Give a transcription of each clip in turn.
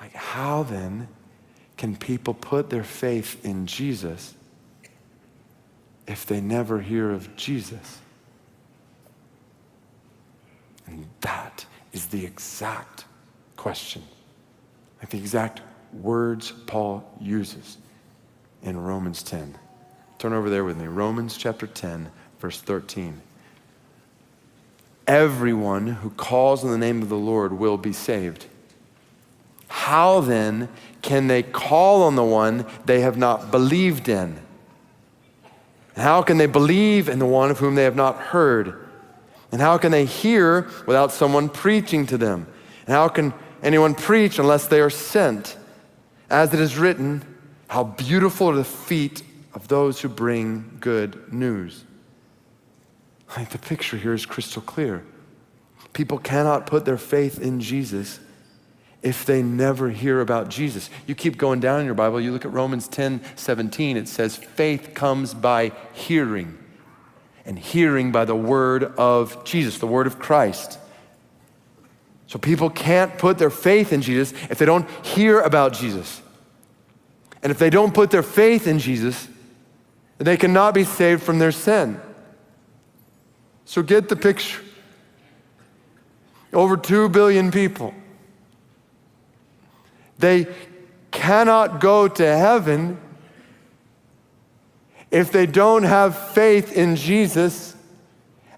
Like, how then can people put their faith in Jesus if they never hear of Jesus? And that is the exact question, like the exact words Paul uses in Romans 10. Turn over there with me. Romans chapter 10, verse 13. Everyone who calls on the name of the Lord will be saved. How then can they call on the one they have not believed in? And how can they believe in the one of whom they have not heard? And how can they hear without someone preaching to them? And how can anyone preach unless they are sent? As it is written, how beautiful are the feet of those who bring good news. I think the picture here is crystal clear. People cannot put their faith in Jesus if they never hear about Jesus. You keep going down in your Bible, you look at Romans 10:17, it says, faith comes by hearing, and hearing by the word of Jesus, the word of Christ. So people can't put their faith in Jesus if they don't hear about Jesus. And if they don't put their faith in Jesus, they cannot be saved from their sin. So get the picture. Over 2 billion people. They cannot go to heaven if they don't have faith in Jesus,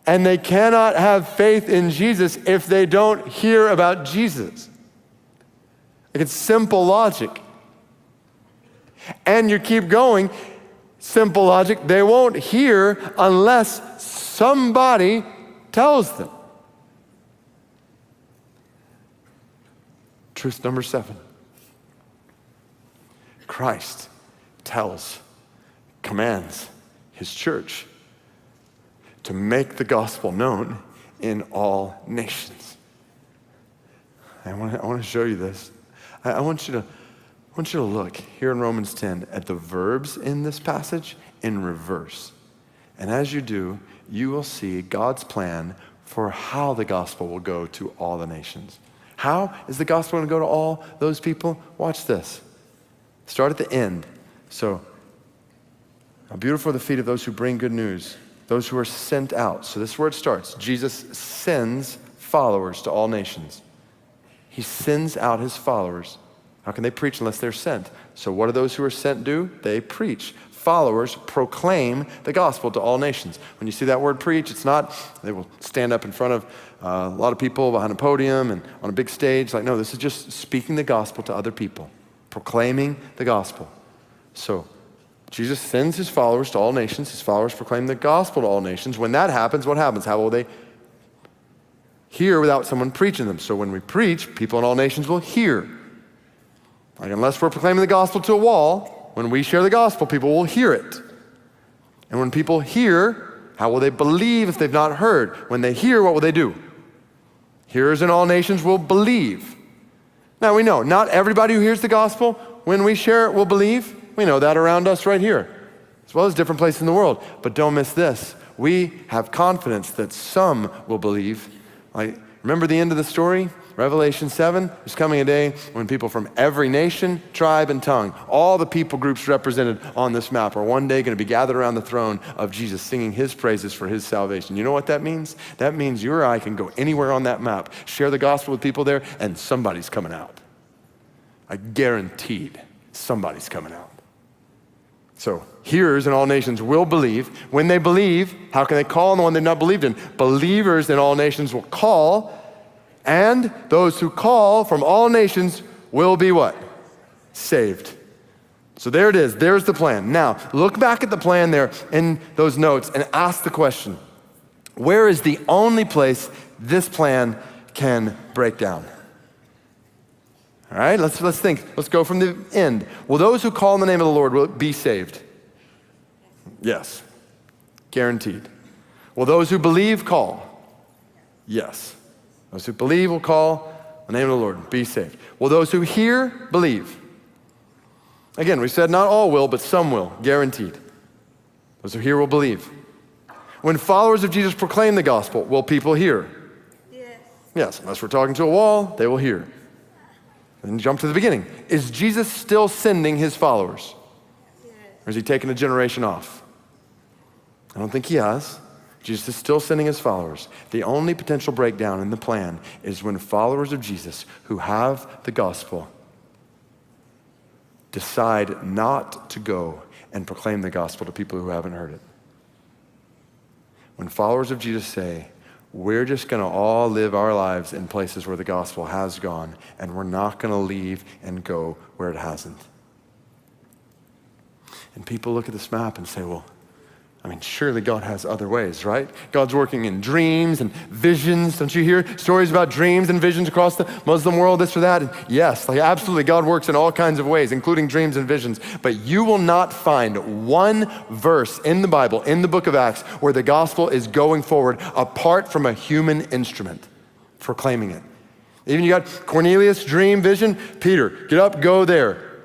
and they cannot have faith in Jesus if they don't hear about Jesus. Like, it's simple logic. And you keep going, simple logic, they won't hear unless somebody tells them. Truth number 7. Christ commands his church to make the gospel known in all nations. I want to show you this. I want you to look here in Romans 10 at the verbs in this passage in reverse. And as you do, you will see God's plan for how the gospel will go to all the nations. How is the gospel going to go to all those people? Watch this. Start at the end. So, how beautiful are the feet of those who bring good news, those who are sent out. So this is where it starts. Jesus sends followers to all nations. He sends out his followers. How can they preach unless they're sent? So what do those who are sent do? They preach. Followers proclaim the gospel to all nations. When you see that word preach, it's not, they will stand up in front of a lot of people behind a podium and on a big stage. Like, no, this is just speaking the gospel to other people, proclaiming the gospel. So Jesus sends his followers to all nations. His followers proclaim the gospel to all nations. When that happens, what happens? How will they hear without someone preaching them? So when we preach, people in all nations will hear. Like, unless we're proclaiming the gospel to a wall, when we share the gospel, people will hear it. And when people hear, how will they believe if they've not heard? When they hear, what will they do? Hearers in all nations will believe. Now we know, not everybody who hears the gospel, when we share it, will believe. We know that around us right here, as well as different places in the world. But don't miss this. We have confidence that some will believe. Like, remember the end of the story? Revelation 7, there's coming a day when people from every nation, tribe, and tongue, all the people groups represented on this map, are one day going to be gathered around the throne of Jesus, singing his praises for his salvation. You know what that means? That means you or I can go anywhere on that map, share the gospel with people there, and somebody's coming out. I guaranteed somebody's coming out. So hearers in all nations will believe. When they believe, how can they call on the one they've not believed in? Believers in all nations will call, and those who call from all nations will be what? Saved. So there it is. There's the plan. Now, look back at the plan there in those notes and ask the question, where is the only place this plan can break down? All right, let's think. Let's go from the end. Will those who call on the name of the Lord will be saved? Yes, guaranteed. Will those who believe call? Yes. Those who believe will call the name of the Lord, be saved. Will those who hear believe? Again, we said not all will, but some will, guaranteed. Those who hear will believe. When followers of Jesus proclaim the gospel, will people hear? Yes. Yes, unless we're talking to a wall, they will hear. Then jump to the beginning. Is Jesus still sending his followers? Or is he taking a generation off? I don't think he has. Jesus is still sending his followers. The only potential breakdown in the plan is when followers of Jesus who have the gospel decide not to go and proclaim the gospel to people who haven't heard it. When followers of Jesus say, we're just going to all live our lives in places where the gospel has gone, and we're not going to leave and go where it hasn't. And people look at this map and say, well, I mean, surely God has other ways, right? God's working in dreams and visions. Don't you hear stories about dreams and visions across the Muslim world, this or that? And yes, like absolutely, God works in all kinds of ways, including dreams and visions. But you will not find one verse in the Bible, in the book of Acts, where the gospel is going forward apart from a human instrument proclaiming it. Even you got Cornelius' dream, vision. Peter, get up, go there.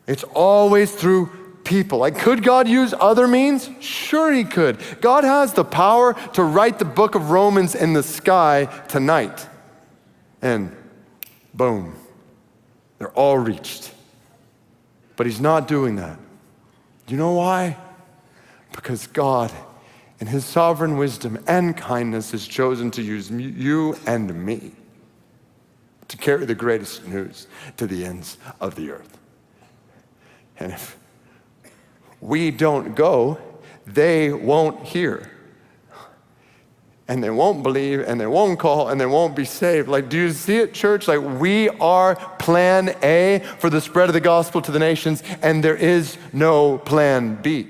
It's always through people. Like, could God use other means? Sure he could. God has the power to write the book of Romans in the sky tonight. And boom, they're all reached. But he's not doing that. You know why? Because God, in his sovereign wisdom and kindness, has chosen to use you and me to carry the greatest news to the ends of the earth. And if we don't go, they won't hear. And they won't believe, and they won't call, and they won't be saved. Like, do you see it, church? Like, we are plan A for the spread of the gospel to the nations, and there is no plan B.